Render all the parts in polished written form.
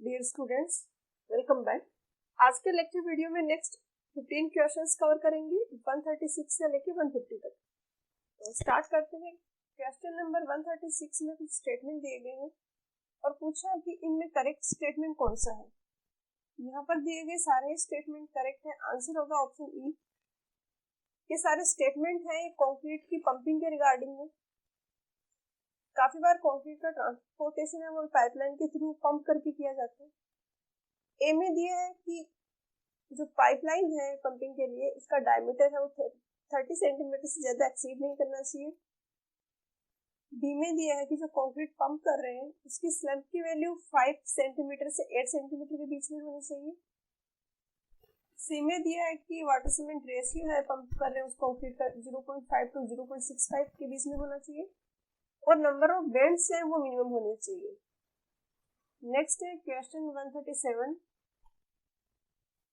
Dear students, welcome back. आज के lecture video में नेक्स्ट 15 क्वेश्चंस कवर करेंगे 136 से लेके 150 तक। तो स्टार्ट करते हैं। क्वेश्चन नंबर 136 में कुछ स्टेटमेंट दिए गए हैं और पूछा है कि इनमें करेक्ट स्टेटमेंट कौन सा है। यहाँ पर दिए गए सारे स्टेटमेंट करेक्ट है। आंसर होगा ऑप्शन ई। ये सारे स्टेटमेंट हैं कंक्रीट की पंपिंग के रिगार्डिंग है। काफी बार कंक्रीट का ट्रांसपोर्टेशन है वो पाइपलाइन के थ्रू पंप करके किया जाता है। ए में दिया है कि जो पाइपलाइन है पंपिंग के लिए उसका डायमीटर है वो 30 सेंटीमीटर से ज्यादा एक्सीड नहीं करना चाहिए। बी में दिया है कि जो कंक्रीट पंप कर रहे हैं उसकी स्लैब की वैल्यू 5 सेंटीमीटर से 8 सेंटीमीटर के बीच में होनी चाहिए। सी में दिया है कि वाटर सीमेंट रेशियो है पंप कर रहे हैं उस कंक्रीट का 0.5 to 0.65 के बीच में होना चाहिए और नंबर ऑफ बेंड्स है वो मिनिमम होने चाहिए। नेक्स्ट है क्वेश्चन 137।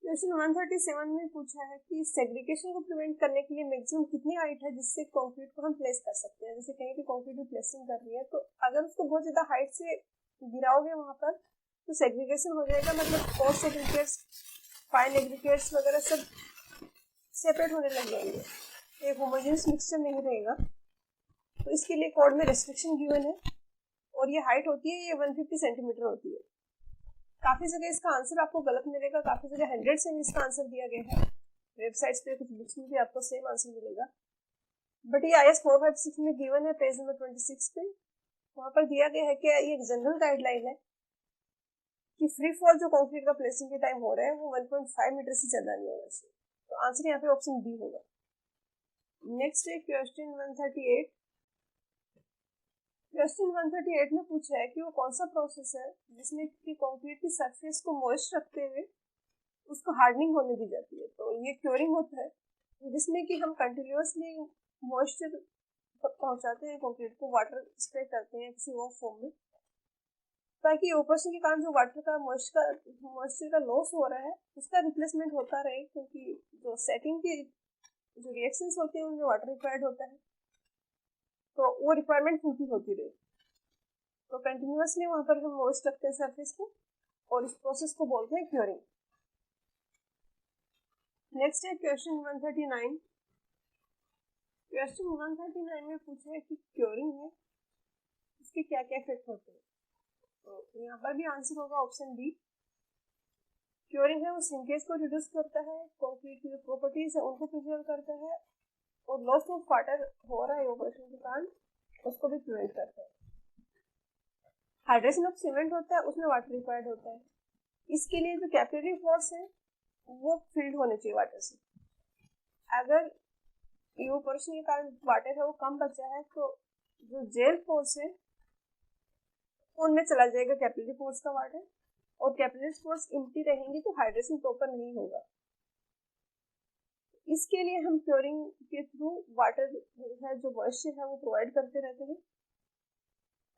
क्वेश्चन 137 में पूछा है कि सेग्रीगेशन को प्रिवेंट करने के लिए मैक्सिमम कितनी हाइट है जिससे कंक्रीट को हम प्लेस कर सकते हैं। जैसे कहीं भी कंक्रीट की प्लेसिंग कर रही है तो अगर उसको बहुत ज्यादा हाइट से गिराओगे वहां पर तो सेग्रीगेशन हो जाएगा, मतलब कोर्स एग्रीगेट्स, फाइन एग्रीगेट्स वगैरह सब सेपरेट होने लग जाएंगे, एक होमोजेनियस मिक्सचर नहीं रहेगा। तो इसके लिए कोड में रेस्ट्रिक्शन गिवन है और ये हाइट होती है ये 150 सेंटीमीटर होती है। काफी जगह इसका आंसर आपको गलत मिलेगा, काफी जगह 100 से भी इसका आंसर दिया गया है। वेबसाइट्स पे कुछ बुक्स में भी आपको सेम आंसर मिलेगा, बट ये IS 456 में गिवन है पेज नंबर 26 पे। वहां पर दिया गया है कि ये एक जनरल गाइडलाइन है कि फ्री फॉल जो कंक्रीट का प्लेसिंग के टाइम हो रहा है वो 1.5 मीटर से ज्यादा नहीं होना चाहिए। तो आंसर यहाँ पे ऑप्शन बी होगा। नेक्स्ट है क्वेश्चन 138। क्वेश्चन 138 में पूछा है कि वो कौन सा प्रोसेस है जिसमें कि कंक्रीट की सरफेस को मॉइस्ट रखते हुए उसको हार्डनिंग होने दी जाती है। तो ये क्योरिंग होता है जिसमें कि हम कंटिन्यूअसली मॉइस्चर पहुंचाते हैं कंक्रीट को, वाटर स्प्रे करते हैं किसी और फॉर्म में, ताकि ओपरेशन के कारण जो वाटर का मॉइस्चर का लॉस हो रहा है उसका रिप्लेसमेंट होता रहे, क्योंकि जो सेटिंग की जो रिएक्शंस होती है उनमें वाटर रिक्वायर्ड होता है तो वो रिक्वायरमेंट फुलफिल होती रहे। तो कंटिन्यूअसली वहां पर हम मॉइस्ट रखते हैं सरफेस को और इस प्रोसेस को बोलते हैं क्योरिंग। नेक्स्ट है क्वेश्चन 139। क्वेश्चन 139 में पूछा है कि क्योरिंग है इसके क्या क्या इफेक्ट होते हैं। तो यहाँ पर भी आंसर होगा ऑप्शन डी। क्योरिंग है वो श्रिंकेज को रिड्यूस करता है, कंक्रीट की जो प्रॉपर्टीज है उनको प्रिजर्व करता है और लॉस ऑफ वाटर हो रहा है ऑपरेशन के कारण उसको भी प्रिवेंट करता है। हाइड्रेशन ऑफ सीमेंट होता है उसमें वाटर रिक्वायर्ड होता है, इसके लिए जो कैपिलरी फोर्स है वो फील्ड होने चाहिए वाटर से। अगर इवोपोरेशन के कारण वाटर है वो कम बचा है तो जो जेल फोर्स है उनमें चला जाएगा कैपिलरी फोर्स का वाटर, और कैपिलरी फोर्स एम्प्टी रहेंगी तो हाइड्रेशन प्रॉपर नहीं होगा। इसके लिए हम क्योरिंग के थ्रू वाटर है जो मॉइस्चर है वो प्रोवाइड करते रहते हैं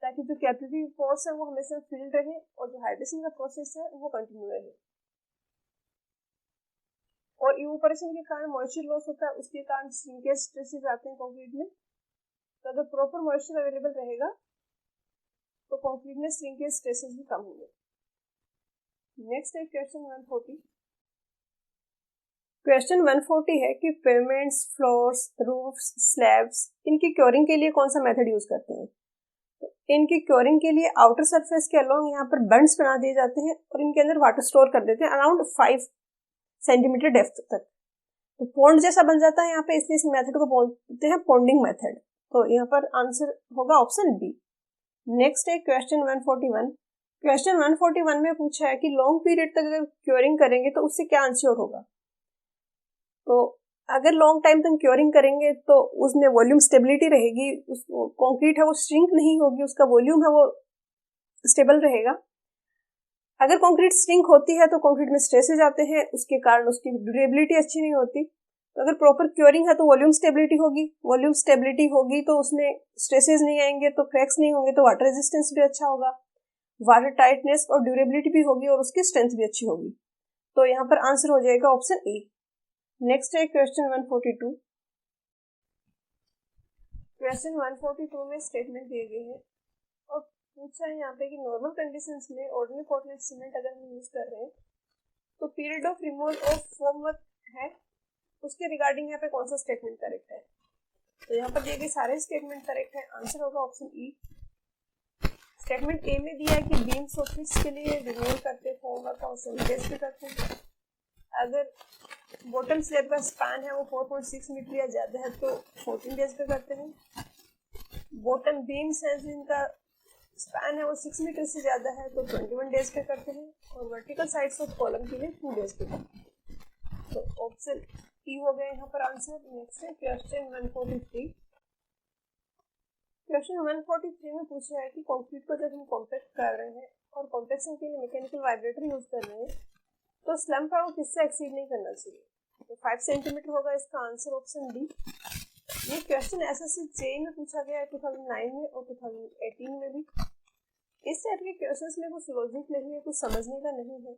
ताकि जो कैपिलरी फोर्स है वो हमेशा फील्ड रहे और जो हाइड्रेशन का प्रोसेस है वो कंटिन्यू रहे। और इवोपोरेशन के कारण मॉइस्चर लॉस होता है, उसके कारण श्रिंकेज स्ट्रेसेस आते हैं कंक्रीट में। तो अगर प्रॉपर मॉइस्चर अवेलेबल रहेगा तो कंक्रीट में श्रिंकेज स्ट्रेसेस भी कम होंगे। नेक्स्ट है क्वेश्चन 140। क्वेश्चन 140 है कि पेवमेंट्स, फ्लोर्स, रूफ्स, स्लैब्स इनकी क्योरिंग के लिए कौन सा मेथड यूज करते हैं। तो इनकी क्योरिंग के लिए आउटर सरफेस के अलोंग यहाँ पर बंड्स बना दिए जाते हैं और इनके अंदर वाटर स्टोर कर देते हैं अराउंड 5 सेंटीमीटर डेप्थ तक। तो पॉन्ड जैसा बन जाता है यहाँ पे, इसलिए इस मेथड को बोलते हैं पॉन्डिंग मेथड। तो यहाँ पर आंसर होगा ऑप्शन बी। नेक्स्ट है क्वेश्चन 141। क्वेश्चन 141 में पूछा है कि लॉन्ग पीरियड तक अगर क्योरिंग करेंगे तो उससे क्या आंसर होगा। तो अगर लॉन्ग टाइम तक क्योरिंग करेंगे तो उसमें वॉल्यूम स्टेबिलिटी रहेगी, उस कंक्रीट है वो श्रिंक नहीं होगी, उसका वॉल्यूम है वो स्टेबल रहेगा। अगर कंक्रीट श्रिंक होती है तो कंक्रीट में स्ट्रेसेस आते हैं, उसके कारण उसकी ड्यूरेबिलिटी अच्छी नहीं होती। तो अगर प्रॉपर क्योरिंग है तो वॉल्यूम स्टेबिलिटी होगी तो उसमें स्ट्रेसेस नहीं आएंगे, तो क्रैक्स नहीं होंगे, तो वाटर रेजिस्टेंस भी अच्छा होगा, वाटर टाइटनेस और ड्यूरेबिलिटी भी होगी और उसकी स्ट्रेंथ भी अच्छी होगी। तो यहाँ पर आंसर हो जाएगा ऑप्शन ए। नेक्स्ट है क्वेश्चन 142। क्वेश्चन 142 में स्टेटमेंट दिए गए हैं और पूछा है यहाँ पे कि नॉर्मल कंडीशंस में ऑर्डिनरी पोर्टलैंड सीमेंट अगर हम यूज कर रहे हैं तो period of removal of formwork है, उसके रिगार्डिंग यहाँ पे कौन सा स्टेटमेंट करेक्ट है। तो यहाँ पर दिए गए सारे स्टेटमेंट करेक्ट है, आंसर होगा ऑप्शन ई। स्टेटमेंट ए में दिया है कि बीम सॉकेट्स के लिए रिमूवल करते फॉर्मवर्क और 7 डेज पे करते हैं। अगर बॉटम स्लैब का स्पैन है वो 4.6 मीटर या ज्यादा है तो 14 डेज पे करते हैं। बॉटम बीम्स है जिनका स्पैन है वो 6 मीटर से ज्यादा है तो 21 डेज पे करते हैं। और वर्टिकल साइड्स ऑफ कॉलम के लिए 2 डेज पे करते हैं। तो ऑप्शन ई हो गया यहाँ पर आंसर। नेक्स्ट है क्वेश्चन 143। क्वेश्चन 143 में पूछा है कि कंक्रीट को जब हम कॉम्पैक्ट कर रहे हैं और कॉम्पैक्शन के लिए मैकेनिकल वाइब्रेटर यूज कर रहे हैं तो स्लम्प पावर किससे एक्सीड नहीं करना चाहिए। तो 5 सेंटीमीटर होगा इसका आंसर, ऑप्शन डी। ये क्वेश्चन एसएससी जेईई में पूछा गया है 2009 में और 2018 में भी। इस टाइप के क्वेश्चंस में कुछ लॉजिक नहीं है, कुछ समझने का नहीं है,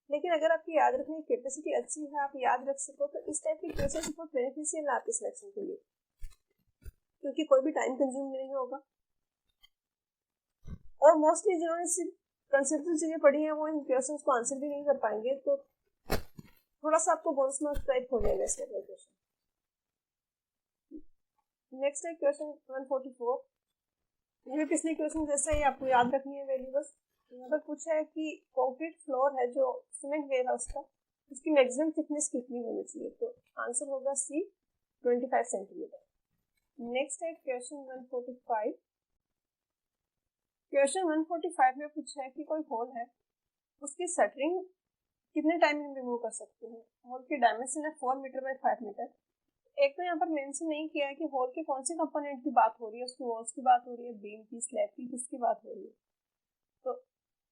लेकिन अगर आपकी याद रखने की कैपेसिटी अच्छी है, आप याद रख सको तो इस टाइप के क्वेश्चंस बहुत बेनिफिशियल है आपके सिलेक्शन के लिए, क्योंकि कोई भी टाइम कंज्यूम नहीं होगा। और मोस्टली जिन्होंने सिर्फ कंसेप्चुअल चीजें पढ़ी हैं वो इन क्वेश्चंस को आंसर भी नहीं कर पाएंगे, तो थोड़ा सा आपको बोनस मार्क्स टाइप हो जाएगा इस टाइप का क्वेश्चन। नेक्स्ट है क्वेश्चन 144। ये भी पिछले क्वेश्चन जैसा ही आपको याद रखनी है वैल्यू बस। यहाँ पर पूछा है कि कंक्रीट फ्लोर है जो सीमेंट वेयर हाउस का, उसकी मैक्सिमम थिकनेस कितनी होनी चाहिए। तो आंसर होगा सी 25 सेंटीमीटर। नेक्स्ट है क्वेश्चन 145। क्वेश्चन 145 में पूछा है कि कोई होल है, उसकी शटरिंग कितने टाइम में रिमूव कर सकते हैं। होल की डायमेंशन है 4 मीटर बाय 5 मीटर। एक तो यहाँ पर मेंशन नहीं किया है कि होल के कौन से कंपोनेंट की बात हो रही है, उसकी वॉल्स की बात हो रही है, बीम की, स्लैब की, किसकी बात हो रही है। तो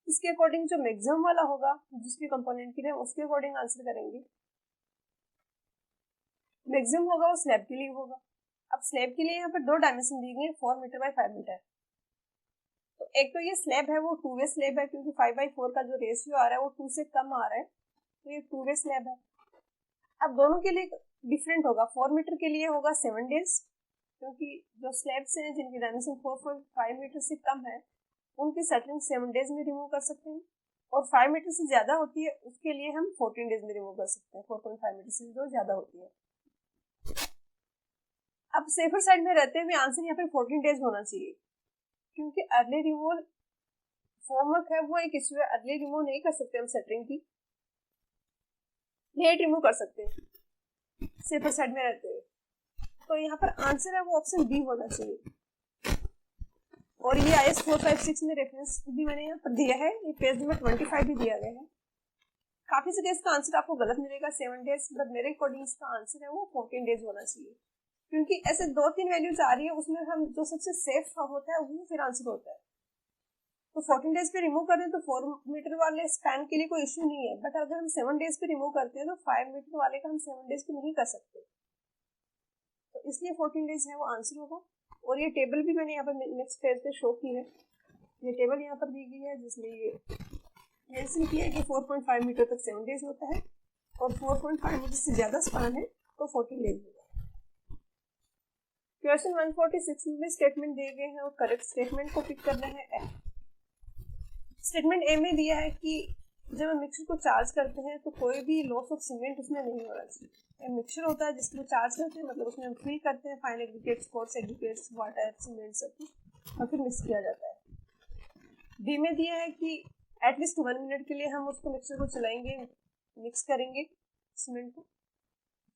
इसके अकॉर्डिंग जो मैक्सिमम वाला होगा जिसकी कंपोनेंट की है उसके अकॉर्डिंग आंसर करेंगे। मैक्सिमम होगा वो स्लैब के लिए होगा। अब स्लैब के लिए यहाँ पर 2 डायमेंशन दी गई है 4 मीटर बाय 5 मीटर। तो एक तो ये स्लैब है वो 2 वे स्लैब है, क्योंकि 5/4 का जो रेशियो आ रहा है वो 2 से कम आ रहा है, तो ये 2 वे स्लैब है। अब दोनों के लिए डिफरेंट होगा। 4 मीटर के लिए होगा 7 डेज, क्योंकि जो स्लैब्स हैं जिनकी डायमेंशन 4.5 मीटर से कम है उनकी शटरिंग 7 डेज में रिमूव कर सकते हैं, और 5 मीटर से ज्यादा होती है उसके लिए हम 14 डेज में रिमूव कर सकते हैं। 4.5 मीटर से जो ज्यादा होती है। अब सेफर साइड में रहते हुए आंसर यहाँ पे 14 डेज होना चाहिए, क्योंकि अर्ली रिमूवल फॉर्मवर्क है वो एक इश्यू है। अर्ली रिमूव नहीं कर सकते हम शटरिंग की, लेट रिमूव कर सकते हैं सेफर साइड में रहते हुए। तो यहाँ पर आंसर है वो ऑप्शन बी होना चाहिए। और ये IS 456 में रेफरेंस भी मैंने यहाँ पर दिया है, ये पेज नंबर 25 भी दिया गया है। काफी जगह इसका आंसर आपको गलत मिलेगा 7 डेज, बट मेरे अकॉर्डिंग इसका आंसर है वो 14 डेज होना चाहिए, क्योंकि ऐसे 2-3 वैल्यूज आ रही है उसमें हम जो सबसे सेफ होता है वो फिर आंसर होता है। तो 14 डेज पे रिमूव कर दें तो 4 मीटर वाले स्पैन के लिए कोई इश्यू नहीं है, बट अगर हम 7 डेज पे रिमूव करते हैं तो 5 मीटर वाले का हम 7 डेज पे नहीं कर सकते, तो इसलिए 14 डेज है वो आंसर होगा। और ये टेबल भी मैंने यहाँ पर नेक्स्ट पेज पे शो की है। ये टेबल यहाँ पर दी गई है जिसमें ये मेंशन किया है कि 4.5 मीटर तक 7 डेज होता है और 4.5 मीटर से ज्यादा स्पैन है तो 14 डेज होगा। क्वेश्चन 146 में स्टेटमेंट दिए गए हैं और करेक्ट स्टेटमेंट को पिक करना है। स्टेटमेंट ए में दिया है कि जब हम मिक्सर को चार्ज करते हैं तो कोई भी लॉस ऑफ सीमेंट उसमें नहीं होना चाहिए। मिक्सर होता है जिसको चार्ज करते हैं, मतलब उसमें हम फिल करते हैं fine aggregates, course aggregates, water, cement सब कुछ, और फिर मिक्स किया जाता है। बी में दिया है कि एटलीस्ट 1 मिनट के लिए हम उसको मिक्सर को चलाएंगे, मिक्स करेंगे सीमेंट को।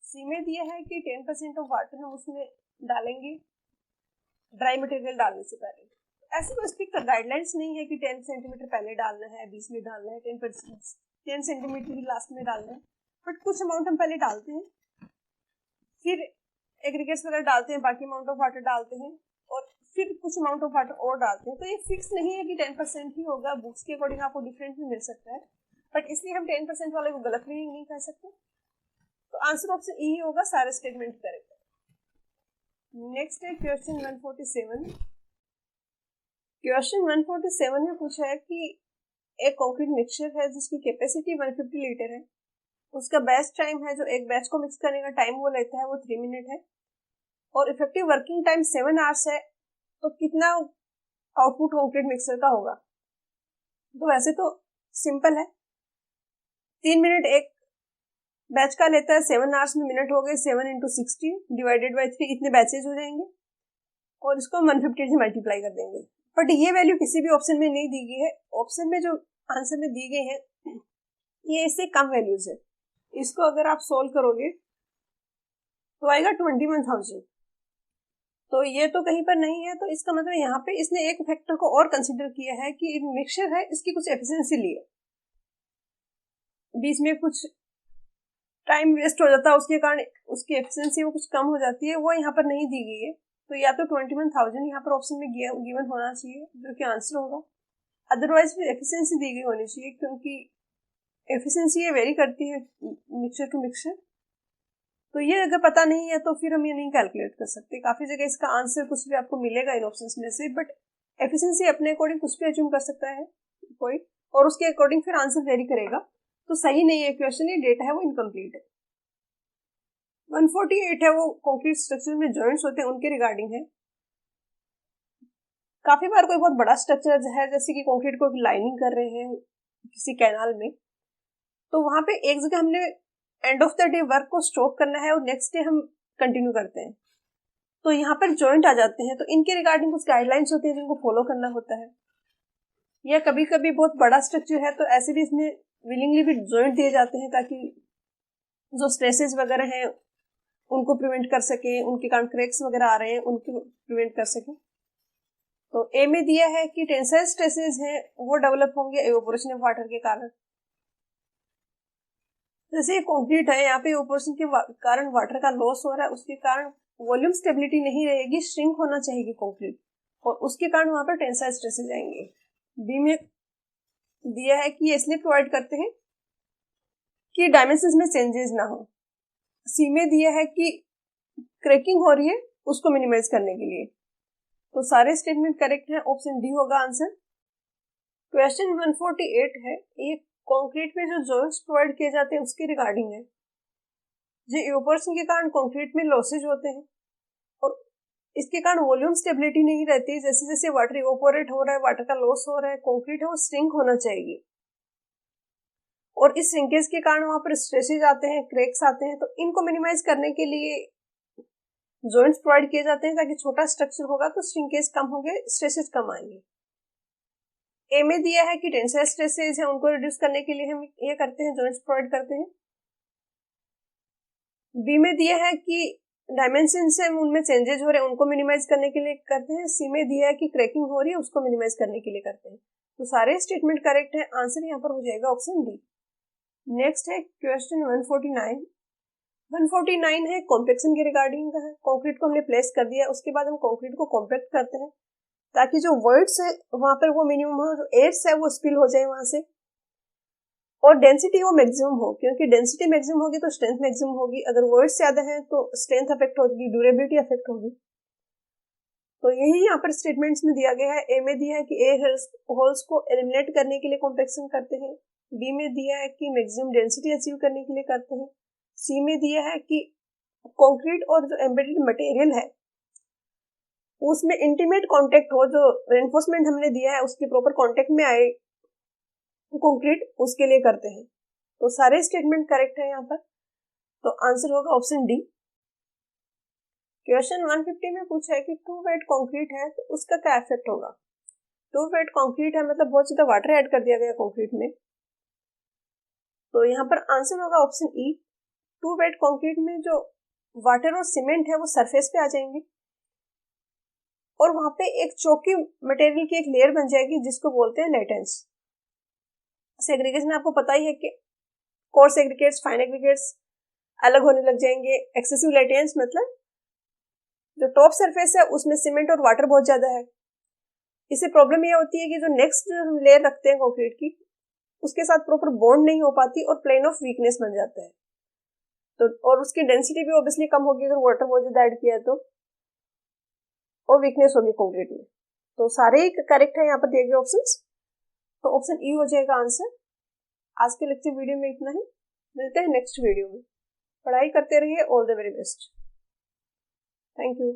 सी में दिया है कि 10% ऑफ वाटर हम उसमें डालेंगे ड्राई मटेरियल डालने से पहले। ऐसे कोई स्ट्रिक्ट गाइडलाइंस नहीं है कि 10 सेंटीमीटर पहले डालना है, 20 में डालना है, 10 सेंटीमीटर भी लास्ट में डालना है, बट कुछ अमाउंट हम पहले डालते हैं, फिर एग्रीगेट्स वगैरह डालते हैं, बाकी अमाउंट ऑफ वाटर डालते हैं, और फिर कुछ अमाउंट ऑफ वाटर और डालते हैं। तो ये फिक्स नहीं है कि 10% ही होगा, बुक्स के अकॉर्डिंग आपको डिफरेंट भी मिल सकता है, बट इसलिए हम 10% वाले को गलत भी नहीं कह सकते। तो आंसर ऑप्शन ई होगा, सारे स्टेटमेंट करेक्ट है। नेक्स्ट है क्वेश्चन 147। क्वेश्चन 147 में पूछा है कि एक कंक्रीट मिक्सचर है जिसकी कैपेसिटी 150 लीटर है, उसका बैच टाइम है जो एक बैच को मिक्स करने का टाइम वो लेता है वो 3 मिनट है, और इफेक्टिव वर्किंग टाइम 7 आवर्स है। तो कितना आउटपुट कंक्रीट मिक्सर का होगा। तो वैसे तो सिंपल है, 3 मिनट एक बैच का लेता है, 7 आवर्स में मिनट हो गए, 7 × 60 डिवाइडेड बाई 3, इतने बैचेज हो जाएंगे और इसको 150 से मल्टीप्लाई कर देंगे। बट ये वैल्यू किसी भी ऑप्शन में नहीं दी गई है, ऑप्शन में जो आंसर में दी गई है ये इससे कम वैल्यूज है। इसको अगर आप सोल्व करोगे तो आएगा 21,000। तो ये तो कहीं पर नहीं है, तो इसका मतलब यहाँ पे इसने एक फैक्टर को और कंसिडर किया है कि मिक्सचर है, इसकी कुछ एफिशिएंसी ली है, बीच में कुछ टाइम वेस्ट हो जाता है, उसके कारण उसकी एफिशिएंसी वो कुछ कम हो जाती है, वो यहाँ पर नहीं दी गई है। तो या तो 21,000 यहाँ पर ऑप्शन में गिवन होना चाहिए जो कि आंसर होगा, अदरवाइज फिर एफिशिएंसी दी गई होनी चाहिए, क्योंकि एफिशिएंसी ये वेरी करती है मिक्सचर टू मिक्सचर। तो ये अगर पता नहीं है तो फिर हम ये नहीं कैलकुलेट कर सकते। काफी जगह इसका आंसर कुछ भी आपको मिलेगा इन ऑप्शंस में से, बट एफिशिएंसी अपने अकॉर्डिंग कुछ भी अज्यूम कर सकता है कोई, और उसके अकॉर्डिंग फिर आंसर वेरी करेगा। तो सही नहीं है क्वेश्चन, ये डेटा है वो इनकम्प्लीट है। 148 है वो कंक्रीट स्ट्रक्चर में जॉइंट्स होते हैं उनके रिगार्डिंग है। काफी बार कोई बहुत बड़ा स्ट्रक्चर है, जैसे कि कंक्रीट को लाइनिंग कर रहे हैं किसी कैनाल में, तो वहां पे एक जगह हमने end of the day work को स्टॉप करना है और नेक्स्ट डे हम कंटिन्यू करते हैं, तो यहाँ पर जॉइंट आ जाते हैं। तो इनके रिगार्डिंग कुछ गाइडलाइंस होती है जिनको फॉलो करना होता है। या कभी कभी बहुत बड़ा स्ट्रक्चर है तो ऐसे भी इसमें विलिंगली भी जॉइंट दिए जाते हैं ताकि जो स्ट्रेसेस वगैरह हैं उनको प्रिवेंट कर सके, उनके कारण क्रैक्स वगैरह आ रहे हैं उनको प्रिवेंट कर सके। तो ए में दिया है कि टेंसाइल स्ट्रेसेस हैं वो डेवलप होंगे इवेपोरेशन ऑफ वाटर के कारण। जैसे कंक्रीट है, यहाँ पे इवेपोरेशन के कारण वाटर का लॉस हो रहा है, उसके कारण वॉल्यूम स्टेबिलिटी नहीं रहेगी, श्रिंक होना चाहिए कंक्रीट, और उसके कारण वहां पर टेंसाइल स्ट्रेसेस आएंगे। बी में दिया है कि ये इसलिए प्रोवाइड करते हैं कि डायमेंशंस में चेंजेस ना हो। सी में दिया है कि क्रैकिंग हो रही है उसको मिनिमाइज करने के लिए। तो सारे स्टेटमेंट करेक्ट हैं, ऑप्शन डी होगा आंसर। क्वेश्चन 148 है, ये कंक्रीट में जो जॉइंट्स प्रोवाइड किए जाते हैं उसके रिगार्डिंग है। जो इवेपोरेशन के कारण कंक्रीट में लॉसेज होते हैं और इसके कारण वॉल्यूम स्टेबिलिटी नहीं रहती, जैसे जैसे वाटर इवेपोरेट हो रहा है, वाटर का लॉस हो रहा है, कंक्रीट है वो श्रिंक होना चाहिए, और इस श्रिंकेज के कारण वहां पर स्ट्रेसेज आते हैं, क्रैक्स आते हैं। तो इनको मिनिमाइज करने के लिए जॉइंट्स प्रोवाइड किए जाते हैं ताकि छोटा स्ट्रक्चर होगा तो श्रिंकेज कम होंगे, स्ट्रेसेज कम आएंगे। ए में दिया है कि टेंसाइल स्ट्रेसेज है उनको रिड्यूस करने के लिए हम ये करते हैं, जॉइंट्स प्रोवाइड करते हैं। बी में दिया है कि डायमेंशन से उनमें चेंजेस हो रहे हैं उनको मिनिमाइज करने के लिए करते हैं। सी में दिया है कि क्रैकिंग हो रही है उसको मिनिमाइज करने के लिए करते हैं। तो सारे स्टेटमेंट करेक्ट है, आंसर यहाँ पर हो जाएगा ऑप्शन डी। नेक्स्ट है क्वेश्चन 149। 149 है कॉम्पैक्शन के रिगार्डिंग का है। कंक्रीट को हमने प्लेस कर दिया, उसके बाद हम कंक्रीट को कॉम्पैक्ट करते हैं ताकि जो वॉइड्स है वहां पर वो मिनिमम हो, जो एयर्स है वो स्पिल हो जाए वहां से, और डेंसिटी वो मैक्सिमम हो, क्योंकि डेंसिटी मैक्सिमम होगी तो स्ट्रेंथ मैक्सिमम होगी। अगर वॉइड्स ज्यादा है तो स्ट्रेंथ अफेक्ट होगी, ड्यूरेबिलिटी अफेक्ट होगी। तो यही यहाँ पर स्टेटमेंट्स में दिया गया है। ए में दिया है कि एयर होल्स को एलिमिनेट करने के लिए कॉम्पैक्शन करते हैं। बी में दिया है कि मैक्सिमम डेंसिटी अचीव करने के लिए करते हैं। सी में दिया है कि कंक्रीट और जो एम्बेडेड मटेरियल है उसमें इंटीमेट कांटेक्ट हो, जो रेनफोर्समेंट हमने दिया है उसके प्रॉपर कांटेक्ट में आए कंक्रीट, उसके लिए करते हैं। तो सारे स्टेटमेंट करेक्ट है यहाँ पर, तो आंसर होगा ऑप्शन डी। क्वेश्चन 150 में पूछा है कि टू वेट कंक्रीट है तो उसका क्या इफेक्ट होगा। टू वेट कंक्रीट है मतलब बहुत ज्यादा वाटर ऐड कर दिया गया कंक्रीट में, तो यहाँ पर आंसर होगा option E. To wet concrete में जो वाटर और सीमेंट है वो सरफेस पे आ जाएंगे और वहां पे एक चौकी मटेरियल की एक लेयर बन जाएगी जिसको बोलते हैं लेटेंस। सेग्रीगेशन आपको पता ही है कि कोर्स एग्रीगेट्स, फाइन एग्रीगेट्स अलग होने लग जाएंगे। एक्सेसिव लेटेंस मतलब जो टॉप सरफेस है उसमें सीमेंट और वाटर बहुत ज्यादा है। इससे प्रॉब्लम यह होती है कि जो नेक्स्ट लेयर रखते हैं कंक्रीट की उसके साथ प्रॉपर बॉन्ड नहीं हो पाती और प्लेन ऑफ वीकनेस बन जाता है। तो और उसकी डेंसिटी भी ऑब्वियसली कम होगी अगर वाटर बहुत ज्यादा ऐड किया तो, और वीकनेस होगी कंक्रीट में। तो सारे ही करेक्ट है यहाँ पर दिए गए ऑप्शंस, तो ऑप्शन ई हो जाएगा आंसर। आज के लेक्चर वीडियो में इतना ही, मिलते हैं नेक्स्ट वीडियो में। पढ़ाई करते रहिए, all the very best. Thank you.